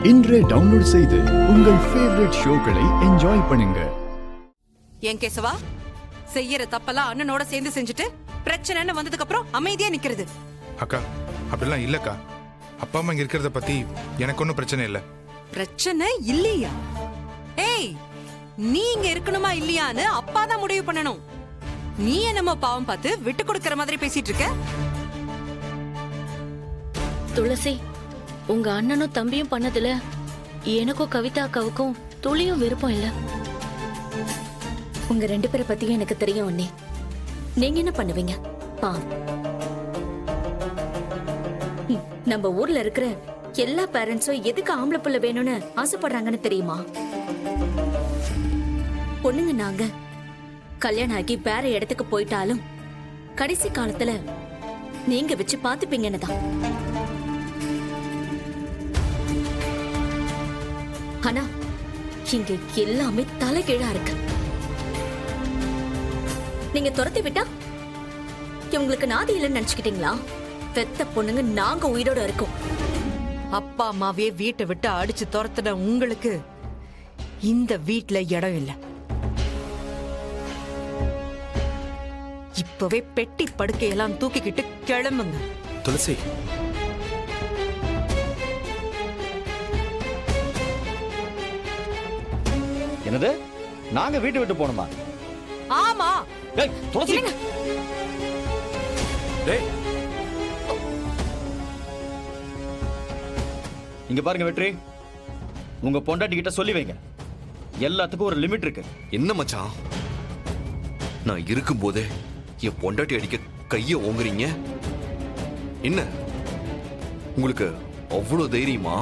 இன்றே டவுன்லோட் செய்து உங்கள் ஃபேவரட் ஷோக்களை என்ஜாய் பண்ணுங்க. ஏன் கேசவா, செய்யற தப்பெல்லாம் அண்ணனோட சேர்ந்து செஞ்சுட்டு பிரச்சனைன்னு வந்ததுக்கு அப்புறம் அமைதியா நிக்கிறது? அக்கா அப்படிலாம் இல்லக்கா. அப்பா அம்மா இங்க இருக்கிறத பத்தி எனக்கு ஒன்றும் பிரச்சனை இல்லை. பிரச்சனை இல்லையா? ஏய், நீ இங்க இருக்கணுமா இல்லையான்னு அப்பா தான் முடிவு பண்ணணும். நீ என்னமோ பாவம் பார்த்து விட்டு கொடுக்கற மாதிரி பேசிட்டு இருக்க. துளசி, உங்க அண்ணனும் தம்பியும் பண்ணதுல எனக்கும் கவிதா அக்காவுக்கும் துளியும் விருப்பம் இல்ல. உங்க 2 பேரை பத்தியும் எனக்கு தெரியும் அண்ணே. நீங்க என்ன பண்ணுவீங்க? நம்ம ஊர்ல இருக்கிற எல்லா பேரண்ட்ஸும் எதுக்கு ஆம்பளை புள்ள வேணும்னு ஆசைப்படுறாங்கன்னு தெரியுமா? பொண்ணுங்க நாங்க கல்யாணம் ஆகி வேற இடத்துக்கு போயிட்டாலும் கடைசி காலத்துல நீங்க வச்சு பாத்துப்பீங்கன்னு தான். ஆனா இங்க எல்லாமே தலைகீழா இருக்கு. நீங்க துரத்தி விட்டா உங்களுக்கு நாதி இல்லைன்னு நினைச்சுக்கிட்டீங்களா? பெத்த பொண்ணுங்க நாங்க உயிரோட இருக்கோம். அப்பா அம்மாவே வீட்டை விட்டு அடிச்சு துரத்துன உங்களுக்கு இந்த வீட்ல இடம் இல்ல. இப்பவே பெட்டி படுக்கையெல்லாம் தூக்கிக்கிட்டு கிளம்புங்க. துளசி, என்னது? நாங்க வீட்டு விட்டு போகணுமா? ஆமா. டேய் துளசி, டேய் இங்க பாருங்க வெற்றி, உங்க பொண்டாட்டி கிட்ட சொல்லி வைங்க. எல்லாத்துக்கும் ஒரு லிமிட் இருக்கு. என்ன மச்சான், நான் இருக்கும் போதே என் பொண்டாட்டி அடிக்க கைய ஓங்குறீங்க? என்ன உங்களுக்கு அவ்வளவு தைரியமா?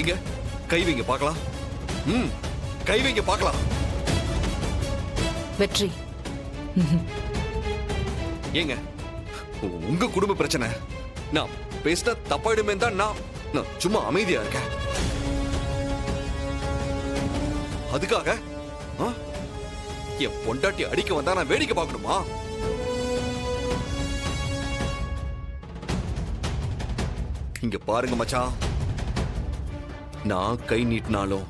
இங்க கை வைங்க பார்க்கலாம். கை வைங்க பார்க்கலாம். வெற்றி, ஏங்க உங்க குடும்ப பிரச்சனை, நான் பேசினா தப்பாயிடுமே தான் நான் சும்மா அமைதியா இருக்கேன். அதுக்காக என் பொண்டாட்டி அடிக்க வந்தா நான் வேடிக்கை பார்க்கணுமா? இங்க பாருங்க மச்சான், நான் கை நீட்டினாலும்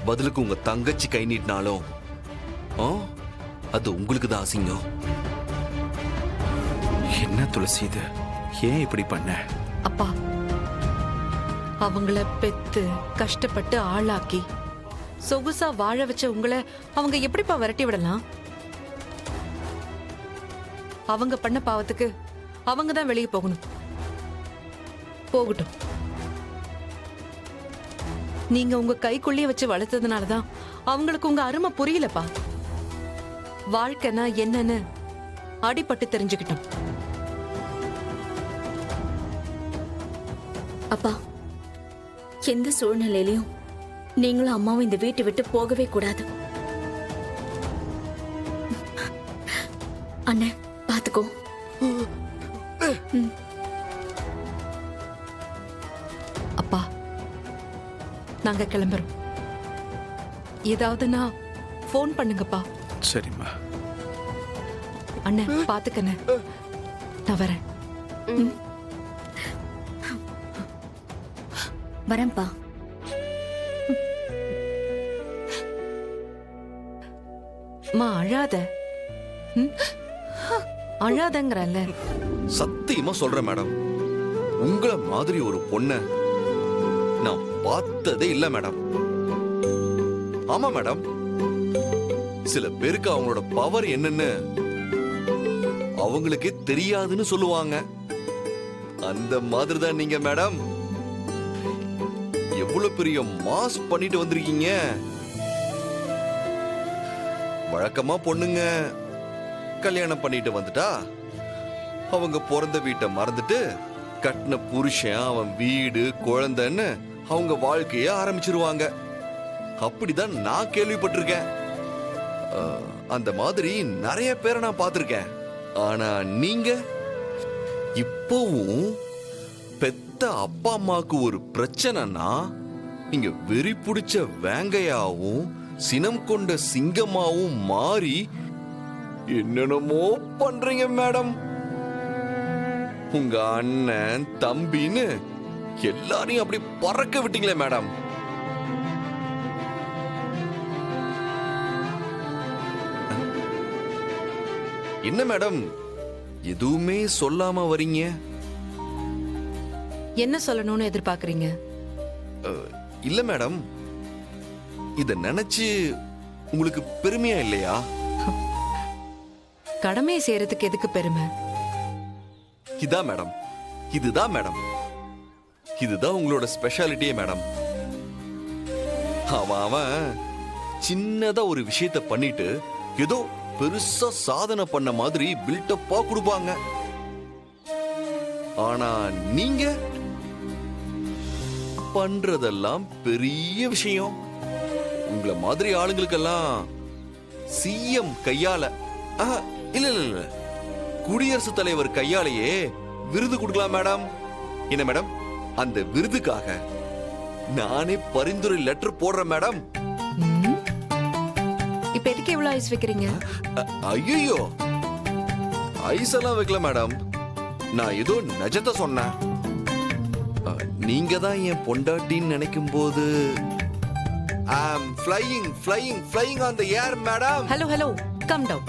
பதிலுக்கு உங்க தங்கச்சி கை நீட்டினாலும் அது உங்களுக்கு தான் அசிங்கம். என்ன துளசி இது? ஏன் இப்படி பண்ண? அப்பா, அவங்கள பெத்து கஷ்டப்பட்டு ஆளாக்கி சொகுசா வாழ வச்ச உங்களை அவங்க எப்படிப்பா விரட்டி விடலாம்? அவங்க பண்ண பாவத்துக்கு அவங்க தான் வெளியே போகணும். போகட்டும். நீங்க உங்க கைக்குள்ளேயே வச்சு வளர்த்ததுனாலதான் அவங்களுக்கு உங்க அருமை புரியலப்பா. வாழ்க்கைனா என்னன்னு அடிபட்டு தெரிஞ்சுக்கிட்டோம். அப்பா, எந்த சூழ்நிலையிலையும் நீங்களும் அம்மாவும் இந்த வீட்டை விட்டு போகவே கூடாது. அண்ணே பாத்துக்கோ. அப்பா, நாங்க கிளம்புறோம். ஏதாவதுன்னா போன் பண்ணுங்கப்பா. சரிம்மா. அண்ணன் பாத்துக்கண்ணே, நான் வரேன். வரேன்ப்பா. மா அழாத. அழாதங்கறல்ல. சத்தியமா சொல்றேன் மேடம், உங்களை மாதிரி ஒரு பொண்ண நான் பார்த்ததே இல்ல மேடம். ஆமா மேடம், சில பேருக்கு அவங்களோட பவர் என்னன்னு அவங்களுக்கே தெரியாதுன்னு சொல்லுவாங்க. அந்த மாதிரி தான் நீங்க மேடம். எவ்வளவு பெரிய மாஸ் பண்ணிட்டு வந்திருக்கீங்க. வழக்கமா பொண்ணுங்க கல்யாணம் பண்ணிட்டு வந்துட்டா அவங்க பிறந்த வீட்டை மறந்துட்டு கட்டின புருஷன், அவன் வீடு, குழந்தைன்னு அவங்க வாழ்க்கைய ஆரம்பிச்சிருவாங்க. அப்படிதான் நான் கேள்விப்பட்டிருக்கேன். அந்த மாதிரி நிறைய பேரை நான் பார்த்திருக்கேன். ஆனா நீங்க இப்பவும் பெத்த அப்பா அம்மாக்கு ஒரு பிரச்சனைனா இங்க வெறி பிடிச்ச வேங்கையாவும் சினம் கொண்ட சிங்கமாவும் மாறி என்னென்னமோ பண்றீங்க மேடம். உங்க அண்ணன் தம்பின்னு எல்லாரையும் அப்படி பறக்க விட்டீங்களே மேடம். என்ன மேடம் எதுவுமே சொல்லாம வரீங்க? என்ன சொல்லணும்னு எதிர்பார்க்கறீங்க? இல்ல மேடம், இத நினைச்சு உங்களுக்கு பெருமையா இல்லையா? கடமையை செய்யறதுக்கு எதுக்கு பெருமை? இதான் மேடம், இதுதான் மேடம், இதுதான் உங்களோட ஸ்பெஷாலிட்டியே மேடம். அவன் சின்னதா ஒரு விஷயத்த பண்ணிட்டு ஏதோ பெருசா சாதனை பண்ண மாதிரி பில்டப்பா கொடுப்பாங்க. ஆனா நீங்க பண்றதெல்லாம் பெரிய விஷயம். உங்களை மாதிரி ஆளுங்களுக்கெல்லாம் சிஎம் கையால, இல்ல இல்ல இல்ல, குடியரசுத் தலைவர் கையாலேயே விருது கொடுக்கலாம் மேடம். என்ன மேடம், அந்த விருதுக்காக நானே பரிந்துரை லெட்டர் போடுறேன் மேடம். இப்ப எதுக்கு இவ்வளவு ஐஸ் வைக்கிறீங்க? ஐயோ, ஐஸ் எல்லாம் வைக்கல மேடம், நான் ஏதோ நிஜத்தை சொன்னேன். நீங்க தான் என் பொண்டாட்டின்னு நினைக்கும் போது flying flying flying on the air madam. Hello hello, calm down.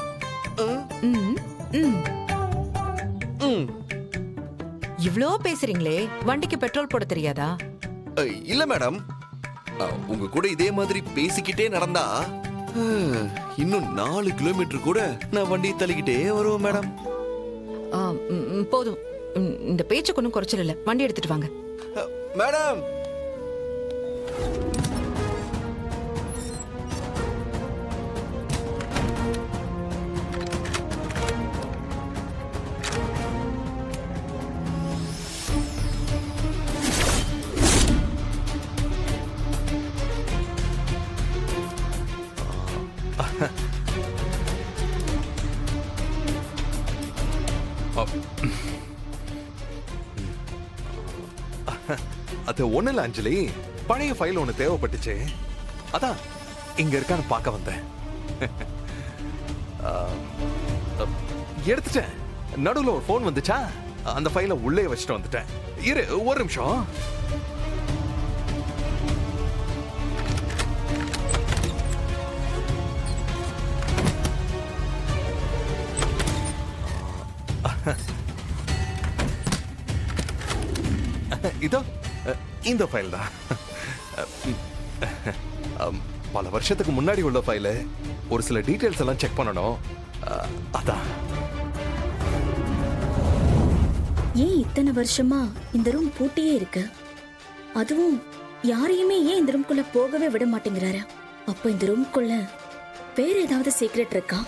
இவ்ளோ பேசுறீங்களே, வண்டிக்கு பெட்ரோல் போட தெரியாதா? இல்ல மேடம், உங்க கூட இதே மாதிரி பேசிக்கிட்டே நடந்தா இன்னும் 4 கிலோமீட்டர் கூட நான் வண்டியை தள்ளிக்கிட்டே வருவேன் மேடம். போதும், இந்த பேச்சுக்கு ஒன்றும் குறைச்சல் இல்ல. வண்டி எடுத்துட்டு வாங்க மேடம். அது ஒண்ணு இல்ல அஞ்சலி, பழைய ஃபைல் ஒண்ணு தேவைப்பட்டுச்சு, அதான் இங்க இருக்கான்னு பார்க்க வந்தேன். எடுத்துட்டேன். நடுவுல ஒரு போன் வந்துச்சா, அந்த ஃபைலை உள்ளே வச்சுட்டு வந்துட்டேன். இரு ஒரு நிமிஷம். இதோ இந்த ஃபைல் தான். பல வருஷத்துக்கு முன்னாடி உள்ள ஃபைல், ஒரு சில டீடைல்ஸ் எல்லாம் செக் பண்ணணும், அதான். ஏன் இத்தனை வருஷமா இந்த ரூம் பூட்டியே இருக்கு? அதுவும் யாரையுமே ஏன் இந்த ரூம்குள்ள போகவே விட மாட்டேங்கிறாரு? அப்ப இந்த ரூம்குள்ள வேற ஏதாவது சீக்ரெட் இருக்கா?